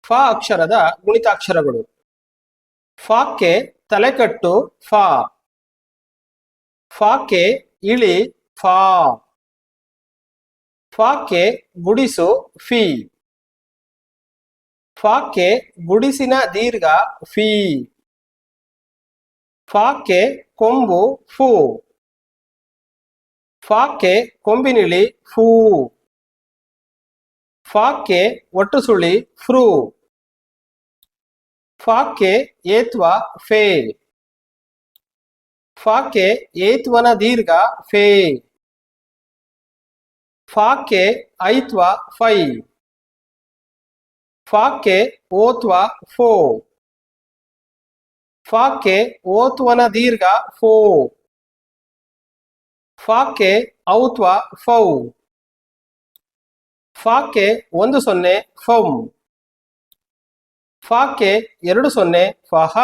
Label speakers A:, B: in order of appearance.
A: ಫ ಅಕ್ಷರದ ಗುಣಿತಾಕ್ಷರಗಳು. ಫಕ್ಕೆ ತಲೆಕಟ್ಟು ಫ. ಫಕ್ಕೆ ಇಳಿ ಫಾ. ಫಕ್ಕೆ ಗುಡಿಸು ಫಿ. ಫಕ್ಕೆ ಗುಡಿಸಿನ ದೀರ್ಘ ಫಿ. ಫಕ್ಕೆ ಕೊಂಬು ಫು. ಫಕ್ಕೆ ಕೊಂಬಿನಿಳಿ ಫೂ. ಫಕ್ಕೆ ಒಟ್ಟು ಸುಳಿ ಫ್ರೂ. ಫಕ್ಕೆ ಏತ್ವ ಫೇ. ಫಕ್ಕೆ ಏತ್ವನ ದೀರ್ಘ ಫೇ. ಫಕ್ಕೆ ಐತ್ವ ಫೈ. ಫಕ್ಕೆ ಓತ್ವ ಫೋ. ಫಕ್ಕೆ ಓತ್ವನ ದೀರ್ಘ ಫೋ. ಫಕ್ಕೆ ಔತ್ವ ಫೌ. ಫಕ್ಕೆ 10 ಫೌಂ. ಫಕ್ಕೆ 20 ಫಹ.